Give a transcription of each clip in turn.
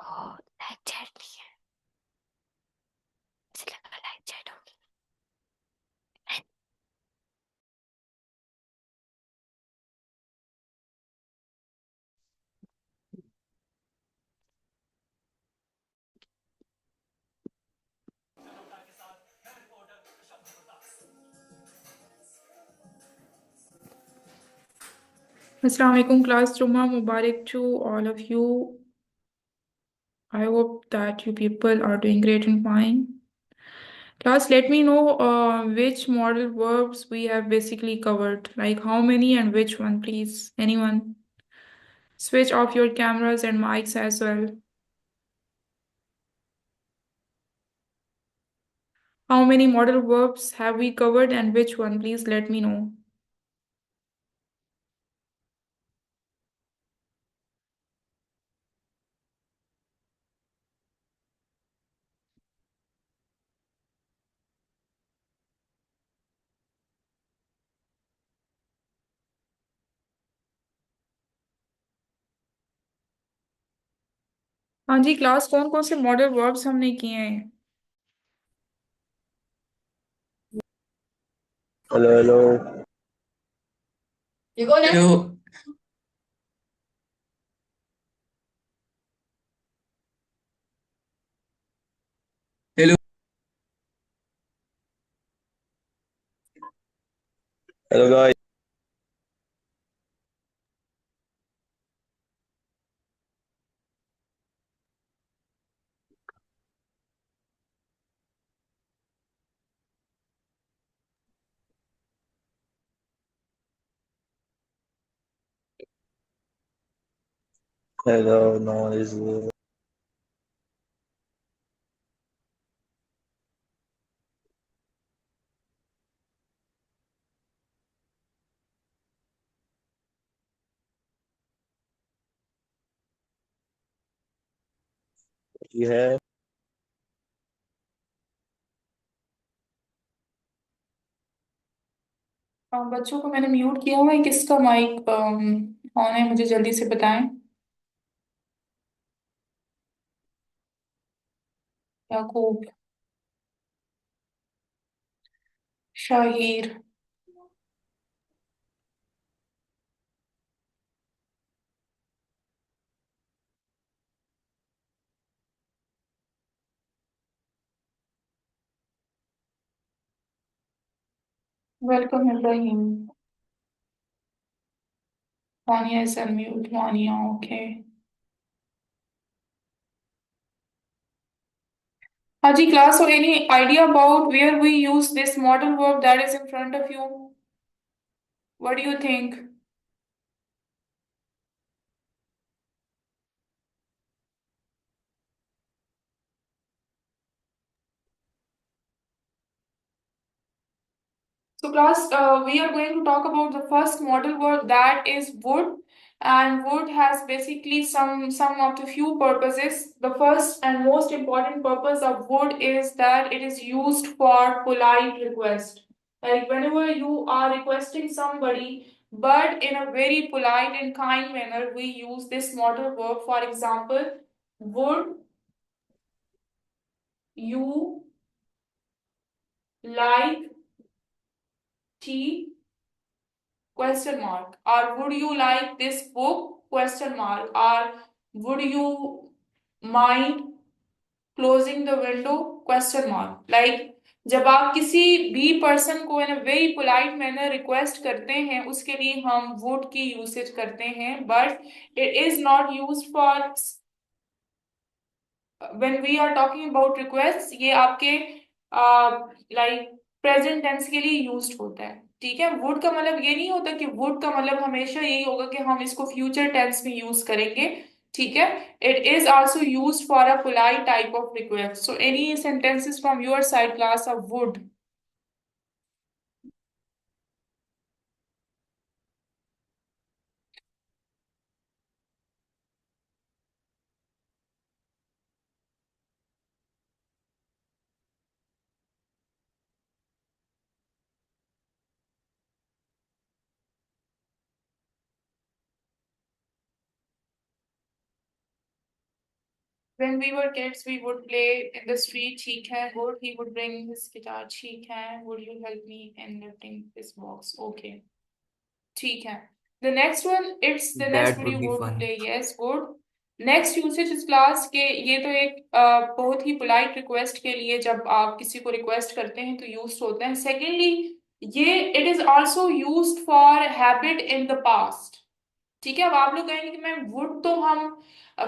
Live chat नहीं है, मुझे लगा लाइव चैट होगी। Assalamu alaikum class Juma Mubarak to all of you. I hope that you people are doing great and fine. Class, let me know which model verbs we have basically covered. Like how many and which one, please. Anyone? Switch off your cameras and mics as well. How many model verbs have we covered and which one? Please let me know. हाँ जी class, कौन कौन से modal verbs हमने किए हैं? Hello hello. ये कौन है? Hello. Hello. Hello guys. Hello noise. ये है। बच्चों को मैंने म्यूट किया हुआ है, किसका माइक ऑन है मुझे जल्दी से बताएं। Yakub, Shahir, welcome Ibrahim. Vania is unmute, Vania okay. हाँ जी class, so any idea about where we use this model verb that is in front of you? What do you think? So class, we are going to talk about the first model word that is would, and would has basically some of the few purposes. The first and most important purpose of would is that it is used for polite request. Like whenever you are requesting somebody, but in a very polite and kind manner, we use this model verb. For example, would you like tea? Question mark. Or would you like this book? Question mark. Or would you mind closing the window? Question mark. Like जब आप किसी भी person को in a very polite manner request करते हैं, उसके लिए हम वुड की यूसेज करते हैं, but it is not use for when we are talking about request. ये आपके लाइक प्रेजेंट टेंस के लिए यूज्ड होता है। ठीक है, वुड का मतलब ये नहीं होता कि वुड का मतलब हमेशा यही होगा कि हम इसको फ्यूचर टेंस में यूज करेंगे। ठीक है, it is also used for a polite type of request. So any sentences from your side class of would? When we were kids, we would play in the street. ठीक है, would he would bring his guitar. ठीक है, would you help me in lifting this box? Okay. ठीक है. The next one, it's the next That would would you be go to fun. play? Yes, good. Next usage इस class के, ये तो एक बहुत ही पोलाइट रिक्वेस्ट के लिए जब आप किसी को रिक्वेस्ट करते हैं तो यूज होते हैं. सेकेंडली, ये it is also used for habit in the past. ठीक है, अब आप लोग कहेंगे कि मैम वुड तो हम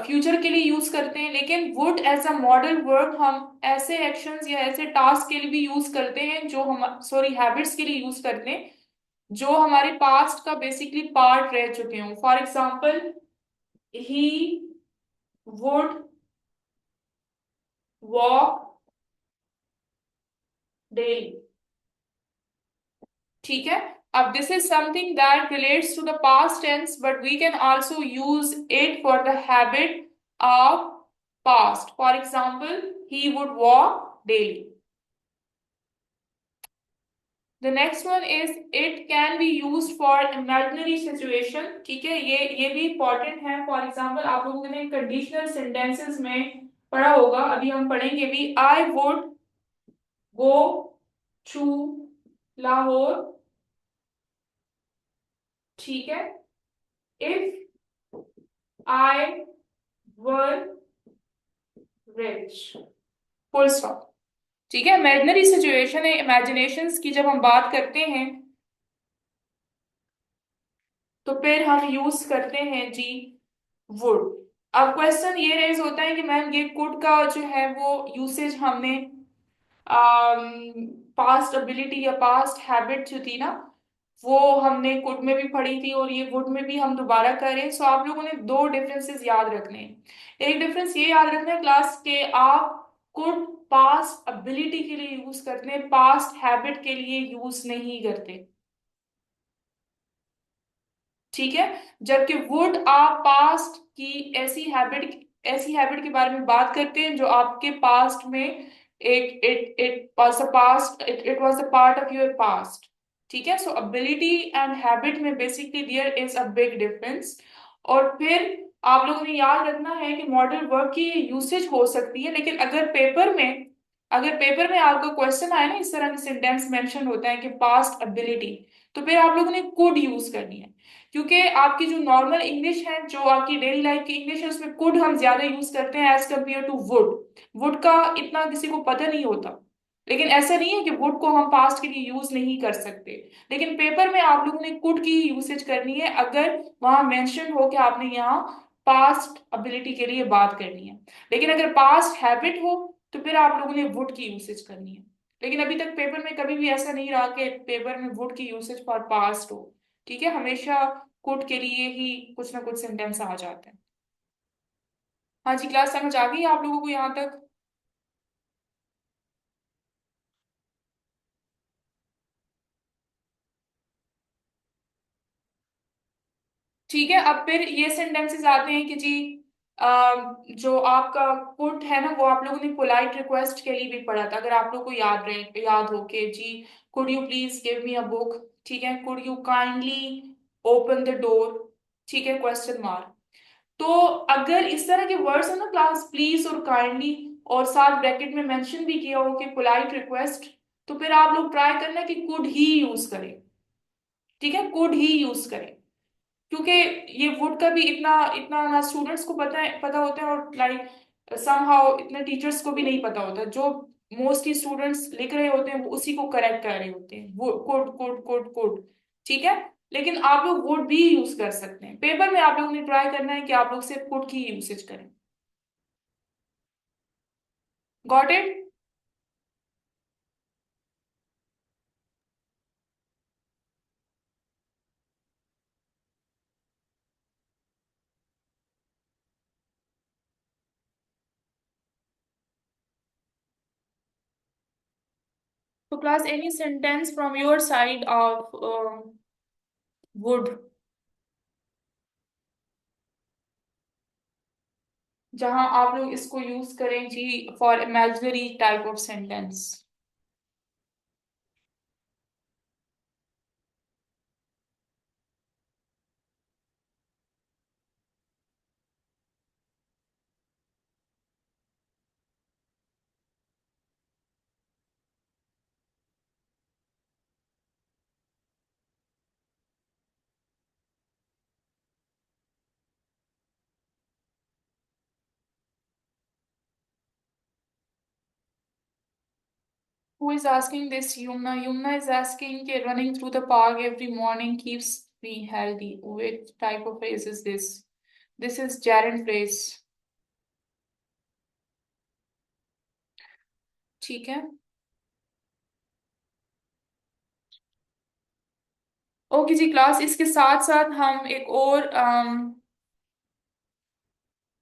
फ्यूचर के लिए यूज करते हैं, लेकिन would as a modal verb हम ऐसे एक्शंस या ऐसे टास्क के लिए भी यूज करते हैं जो हम सॉरी हैबिट्स के लिए यूज करते हैं जो हमारे पास्ट का बेसिकली पार्ट रह चुके हों. For example, he would walk daily. ठीक है, अब this is something that relates to the past tense, but we can also use it for the habit of past. For example, he would walk daily. The next one is it can be used for imaginary situation. ठीक है, ये भी important है. For example, आप लोगों ने conditional sentences में पढ़ा होगा, अभी हम पढ़ेंगे भी. I would go to Lahore. ठीक है, if I were rich. Full stop. ठीक है, इमेजिनरी सिचुएशन है, इमेजिनेशंस की जब हम बात करते हैं तो फिर हम यूज करते हैं जी वुड. अब क्वेश्चन ये रेज होता है कि मैम ये कुड का जो है वो यूसेज हमने पास्ट एबिलिटी या पास्ट हैबिट जो थी ना वो हमने कुड में भी पढ़ी थी और ये वुड में भी हम दोबारा करें. सो आप लोगों ने दो डिफरेंसेस याद रखने हैं. एक डिफरेंस ये याद रखना है क्लास के, आप कुड पास्ट एबिलिटी के लिए यूज करते हैं, पास्ट हैबिट के लिए यूज नहीं करते. ठीक है, जबकि वुड आप पास्ट की ऐसी हैबिट के बारे में बात करते हैं जो आपके पास्ट में एक it was a past it was a part of your past. ठीक है, सो एबिलिटी एंड हैबिट में basically there is a big difference. और फिर आप लोगों ने याद रखना है कि मॉडल वर्ब की यूसेज हो सकती है, लेकिन अगर पेपर में आपका क्वेश्चन आए ना इस तरह का सेंटेंस मेंशन होता है कि पास्ट एबिलिटी, तो फिर आप लोगों ने कुड यूज करनी है. क्योंकि आपकी जो नॉर्मल इंग्लिश है, जो आपकी डेली लाइफ की इंग्लिश है, उसमें कुड हम ज्यादा यूज करते हैं as compare to would. Would का इतना किसी को पता नहीं होता, लेकिन ऐसा नहीं है कि वुड को हम पास्ट के लिए यूज नहीं कर सकते. लेकिन पेपर में आप लोगों ने कुड की यूसेज करनी है अगर वहां मेंशन हो कि आपने यहाँ पास्ट एबिलिटी के लिए बात करनी है. लेकिन अगर पास्ट हैबिट हो तो फिर आप लोगों ने वुड की यूसेज करनी है. लेकिन अभी तक पेपर में कभी भी ऐसा नहीं रहा कि पेपर में वुड की यूसेज फॉर पास्ट हो. ठीक है, हमेशा कुड के लिए ही कुछ ना कुछ सेंटेंस आ जाते हैं. हाँ जी, क्लास समझ आ गई आप लोगों को यहाँ तक? ठीक है, अब फिर ये सेंटेंसेस आते हैं कि जी जो आपका कुड है ना वो आप लोगों ने पोलाइट रिक्वेस्ट के लिए भी पढ़ा था. अगर आप लोग को याद हो कि जी could you please give me a book. ठीक है, could you kindly open the door. ठीक है, क्वेश्चन मार्क. तो अगर इस तरह के वर्ड्स है ना क्लास, प्लीज और काइंडली, और साथ ब्रैकेट में मेंशन भी किया हो कि पोलाइट रिक्वेस्ट, तो फिर आप लोग ट्राई करना कि कुड ही यूज करें. ठीक है, कुड ही यूज करें, क्योंकि ये वुड का भी इतना इतना ना स्टूडेंट्स को पता होता है और लाइक समहाउ इतना टीचर्स को भी नहीं पता होता. जो मोस्टली स्टूडेंट्स लिख रहे होते हैं वो उसी को करेक्ट कर रहे होते हैं, वो कोड कोड कोड कोड. ठीक है, लेकिन आप लोग वुड भी यूज कर सकते हैं. पेपर में आप लोगों ने ट्राई करना है कि आप लोग सिर्फ कुड की यूसेज करें. Got it? तो class any sentence from your side of would जहां आप लोग इसको यूज करें जी for imaginary type of sentence. Who is asking this? Yumna. Yumna is asking कि running through the park every morning keeps me healthy. Which type of phrase is this? This is gerund phrase. ठीक है. Okay जी class, इसके साथ साथ हम एक और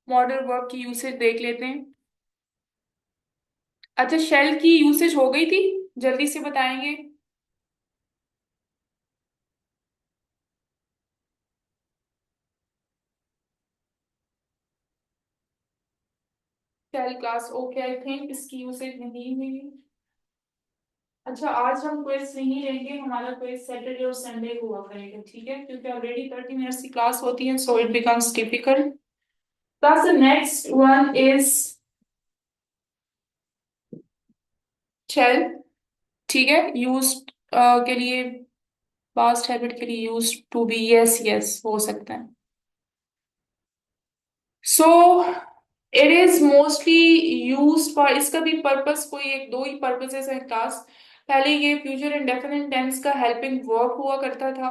modal verb की यूसेज देख लेते हैं. अच्छा, शेल की यूसेज हो गई थी, जल्दी से बताएंगे. Shall class okay, I think इसकी यूसेज नहीं हुई. अच्छा, आज हम क्विज नहीं लेंगे, हमारा क्विज सैटरडे और संडे हुआ करेगा, ठीक है, क्योंकि ऑलरेडी 30 मिनट्स की क्लास होती है, so it becomes difficult. Thus the next one is shall. ठीक है, used के लिए, past habit के लिए used to be, yes yes हो सकता है. So it is mostly used for, इसका भी पर्पस कोई एक दो ही पर्पसेस है क्लास. पहले ये फ्यूचर इंडेफिनिट टेंस का हेल्पिंग वर्ब हुआ करता था.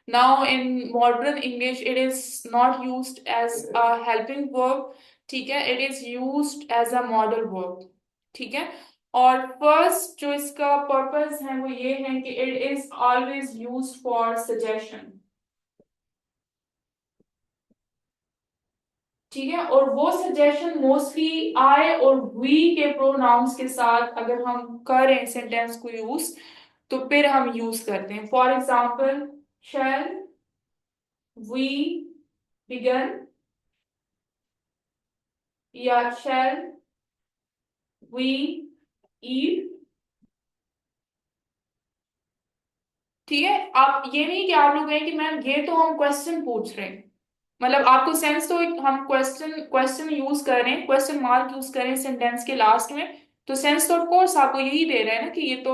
Now in modern English it is not used as a helping verb. ठीक है, it is used as a modal verb. ठीक है. और फर्स्ट जो इसका पर्पस है वो ये है कि it is always used for suggestion. ठीक है, और वो सजेशन मोस्टली आई और वी के प्रोनाउंस के साथ अगर हम करें सेंटेंस को यूज, तो फिर हम यूज करते हैं. For example, shall we begin, या शैल वी ईट. ठीक है, आप ये नहीं कि आप लोग कहें कि मैम ये तो हम क्वेश्चन पूछ रहे हैं, मतलब आपको सेंस तो हम क्वेश्चन क्वेश्चन यूज कर रहे हैं, क्वेश्चन मार्क यूज कर रहे हैं सेंटेंस के लास्ट में, तो सेंस तो ऑफ कोर्स आपको यही दे रहा है ना कि ये तो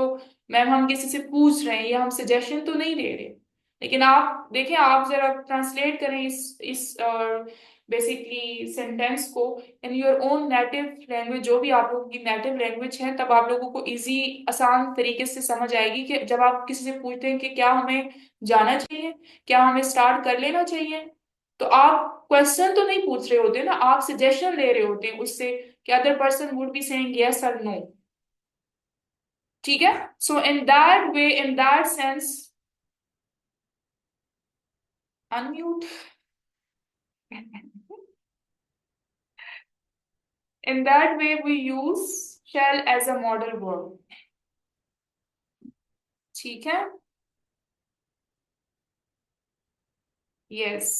मैम हम किसी से पूछ रहे हैं, या हम सजेशन तो नहीं दे रहे. लेकिन आप देखें, आप जरा ट्रांसलेट करें इस बेसिकली सेंटेंस को in your own native language, जो भी आप लोगों की नेटिव लैंग्वेज है, तब आप लोगों को इजी आसान तरीके से समझ आएगी कि जब आप किसी से पूछते हैं कि क्या हमें जाना चाहिए, क्या हमें स्टार्ट कर लेना चाहिए, तो आप क्वेश्चन तो नहीं पूछ रहे होते ना, आप सजेशन ले रहे होते हैं उससे कि other person would be saying yes or no. ठीक है, so in that way, in that sense, unmute. In that way, we use shall as a model verb. ठीक है. Yes.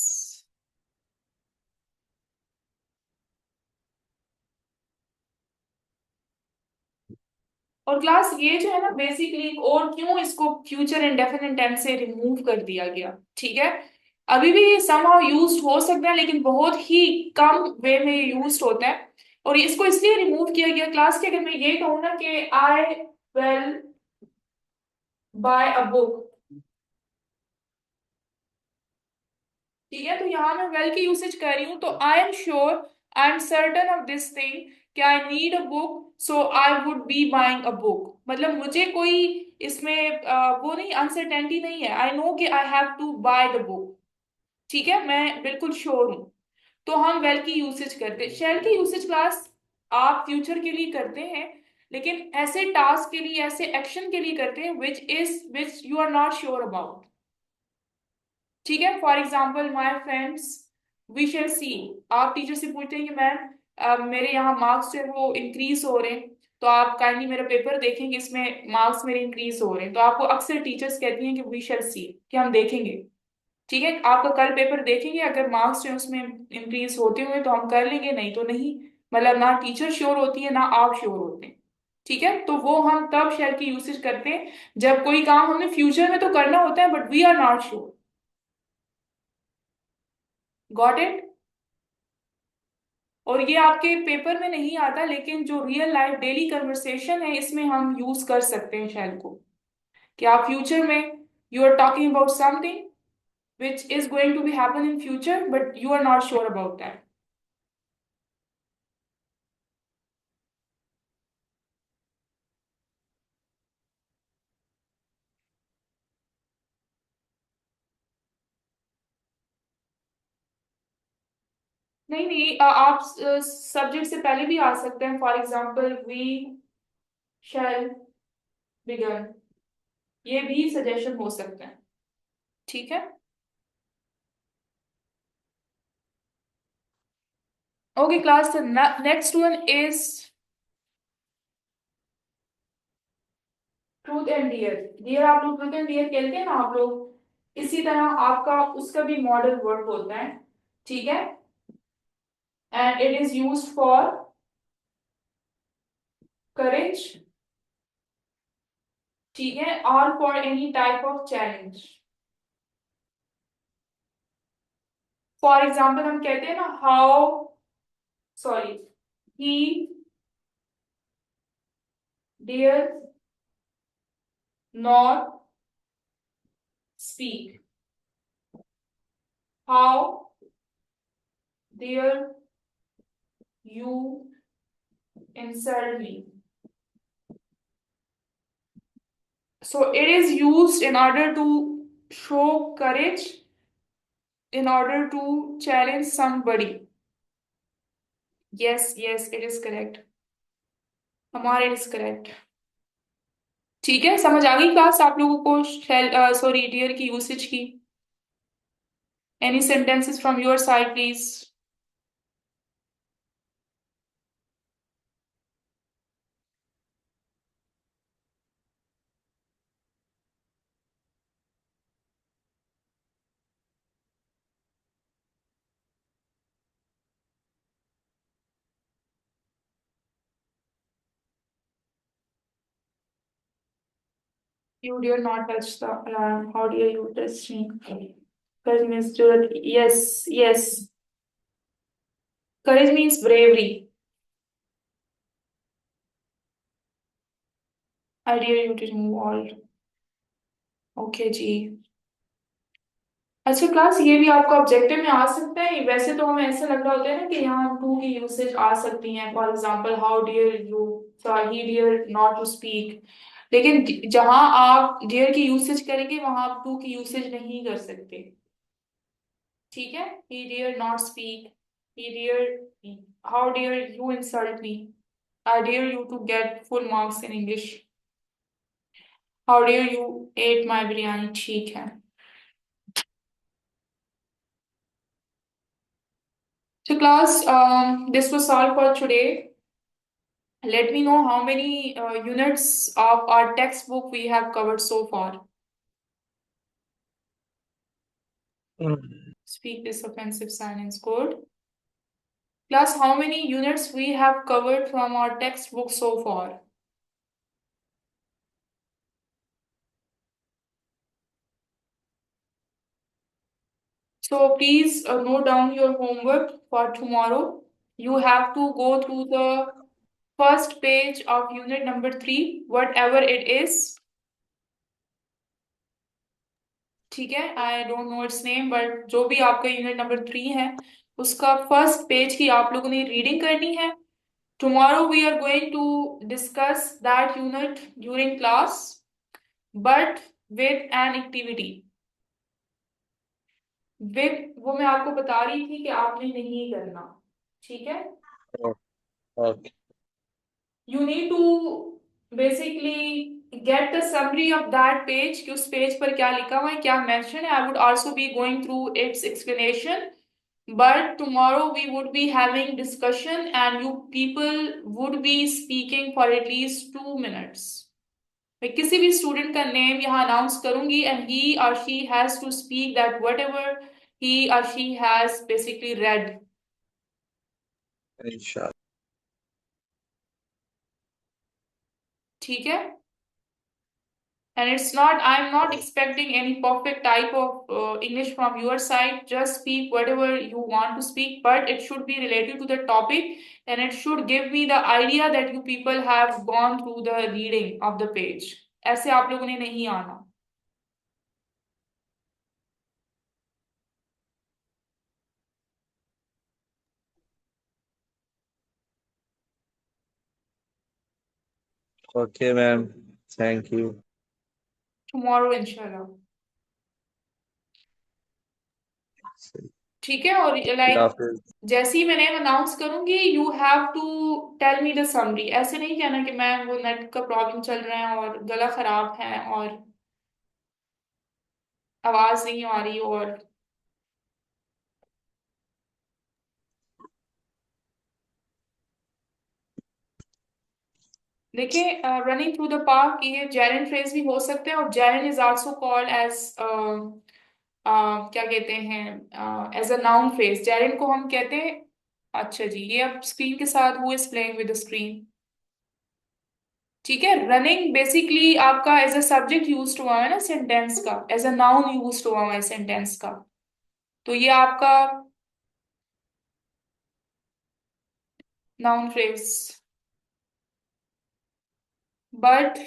और क्लास ये जो है ना बेसिकली, और क्यों इसको फ्यूचर इंडेफिनिट टेंस से रिमूव कर दिया गया. ठीक है, अभी भी समहाउ यूज्ड हो सकता है, लेकिन बहुत ही कम वे में यूज्ड होता है. और इसको इसलिए रिमूव किया गया क्लास के, अगर मैं ये कहूँ ना कि I will buy a book, ठीक है, तो यहाँ मैं वेल की यूसेज कर रही हूँ, तो I am sure, I am certain of this thing कि I need a book, so I would be buying a book. मतलब मुझे कोई इसमें वो नहीं, अनसर्टेनिटी नहीं है, आई नो कि I have to buy the book. ठीक है, मैं बिल्कुल श्योर हूँ. तो हम वेल की यूसेज करते हैं. शेल की यूसेज क्लास आप फ्यूचर के लिए करते हैं, लेकिन ऐसे टास्क के लिए, ऐसे एक्शन के लिए करते हैं which you are not sure about. ठीक है, for example my friends, we shall see. आप टीचर से पूछते हैं कि मैम मेरे यहाँ मार्क्स जो है वो इंक्रीज हो रहे हैं, तो आप काइंडली मेरा पेपर देखेंगे, इसमें मार्क्स मेरे इंक्रीज हो रहे हैं, तो आपको अक्सर टीचर्स कहती हैं कि वी शैल सी, कि हम देखेंगे. ठीक है, आपका कल पेपर देखेंगे, अगर मार्क्स जो है उसमें इंक्रीज होते हुए तो हम कर लेंगे, नहीं तो नहीं. मतलब ना टीचर श्योर होती है ना आप श्योर होते हैं. ठीक है, तो वो हम तब शेल की यूसेज करते हैं जब कोई काम हमने फ्यूचर में तो करना होता है, but we are not sure. Got it. और ये आपके पेपर में नहीं आता, लेकिन जो रियल लाइफ डेली कन्वर्सेशन है इसमें हम यूज कर सकते हैं शैल को. कि आप फ्यूचर में, you are talking about something which is going to be happen in future, but you are not sure about that. नहीं नहीं, आप सब्जेक्ट से पहले भी आ सकते हैं. For example we shall begin, ये भी सजेशन हो सकते हैं. ठीक है. Okay class, next one is truth and dare. Dare आप लोग ट्रूथ एंड डियर खेलते हैं ना आप लोग, इसी तरह आपका उसका भी मॉडल वर्ड होता है. ठीक है. And it is used for courage. ठीक है. और for any type of challenge. For example हम कहते हैं ना how, sorry, he dare not speak. How dare you insult me? So it is used in order to show courage, in order to challenge somebody. Yes, yes, it is correct. हमारे it is correct. ठीक है, समझ आ गई class आप लोगों को sorry dear की usage की. Any sentences from your side please. You dare not touch the alarm. How dare you touch me? Courage means yes, yes. Courage means bravery. I dare you to remove all. Okay जी. अच्छा class, ये भी आपको objective में आ सकता है. वैसे तो हमें ऐसा लग रहा होता है ना कि यहाँ टू की यूसेज आ सकती हैं. For example how dare you, he dare not to speak. लेकिन जहां आप डियर की यूसेज करेंगे वहां आप टू की यूसेज नहीं कर सकते. ठीक है. He dare not speak, he dare, how dare you insult me, I dare you to get full marks in English, how dare you eat my biryani. ठीक है. So class, this was all for today. Let me know how many units of our textbook we have covered so far. Speak this offensive silence code. Class, how many units we have covered from our textbook so far? So please note down your homework for tomorrow. You have to go through the first page of unit number 3, whatever it is. ठीक है. I don't know it's name, but जो भी आपका unit number 3 है उसका first page की आप लोगों ने रीडिंग करनी है. Tomorrow we are going to discuss that unit during class, but with an activity. With वो मैं आपको बता रही थी कि आपने नहीं करना. ठीक है. Okay. You need to basically get the summary of that page कि उस पेज पर क्या लिखा हुआ है, क्या mention है. I would also be going through its explanation, but tomorrow we would be having discussion and you people would be speaking for at least 2 minutes. मैं किसी भी स्टूडेंट का नेम यहाँ अनाउंस करूंगी and he or she has to speak that whatever he or she has basically read. Inshallah. ठीक है. And it's not, I'm not expecting any perfect type of English from your side. Just speak whatever you want to speak, but it should be related to the topic and it should give me the idea that you people have gone through the reading of the page. ऐसे आप लोगों ने नहीं आना. Okay, ma'am. Thank you. Tomorrow, inshallah. ठीक है, और खुदा लाइक हाफिज। जैसे ही मैं नेम अनाउंस करूंगी you have to tell me the summary. ऐसे नहीं कहना कि मैम वो नेट का प्रॉब्लम चल रहा है और गला खराब है और आवाज नहीं आ रही और देखिए रनिंग थ्रू द पार्क ये जैरन फ्रेज भी हो सकते हैं और जैरन इज आल्सो कॉल्ड एज क्या कहते हैं एज अ नाउन फ्रेज जैरन को हम कहते हैं। अच्छा जी, ये अब स्क्रीन के साथ who is playing with the screen. ठीक है, रनिंग बेसिकली आपका एज अ सब्जेक्ट यूज हुआ है ना सेंटेंस का, एज अ नाउन यूज हुआ है सेंटेंस का, तो ये आपका noun phrase. But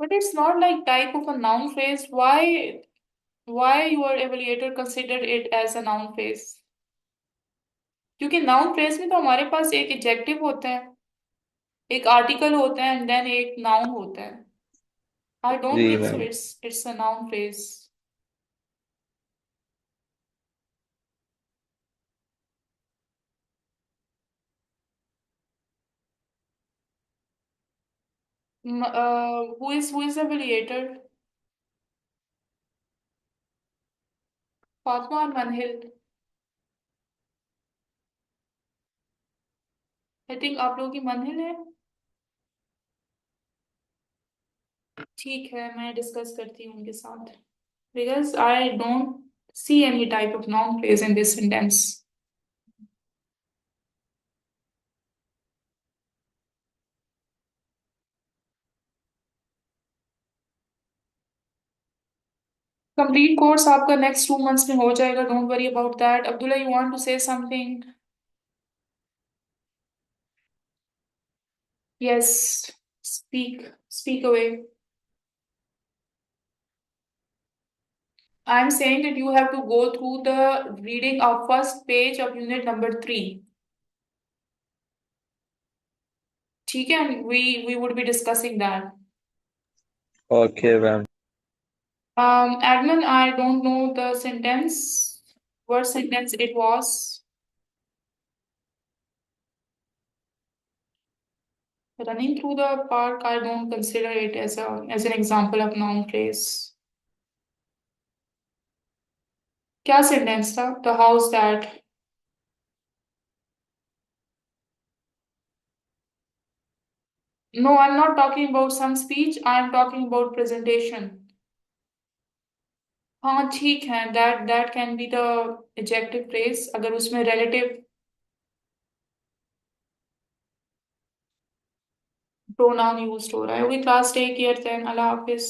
but it's not like type of a noun phrase. Why your evaluator consider it as a noun phrase? क्योंकि नाउन फ्रेज में तो हमारे पास एक एडजेक्टिव होता है, एक आर्टिकल होता है एंड देन एक नाउन होता है। आई डोंट जी think so ma'am. It's a noun phrase. Who is evaluator? Fatima और मनहिल। आई थिंक आप लोगों की मनहिल है। ठीक है, मैं डिस्कस करती हूँ उनके साथ, because I don't see any type of noun phrase in this sentence. Complete course आपका नेक्स्ट 2 मंथ्स में हो जाएगा, don't worry about that. Abdullah, you want to say something? Yes, speak, speak away. I am saying that you have to go through the reading of first page of unit number 3। ठीक है, we would be discussing that. Okay ma'am. Admin, I don't know the sentence, what sentence it was. Running through the park, I don't consider it as an example of noun phrase. क्या sentence था? The house that. No, I'm not talking about some speech. I'm talking about presentation. हाँ ठीक है, that can be the adjective phrase अगर उसमें relative pronoun used हो रहा है। Okay class, take care, then अल्लाह हाफिज।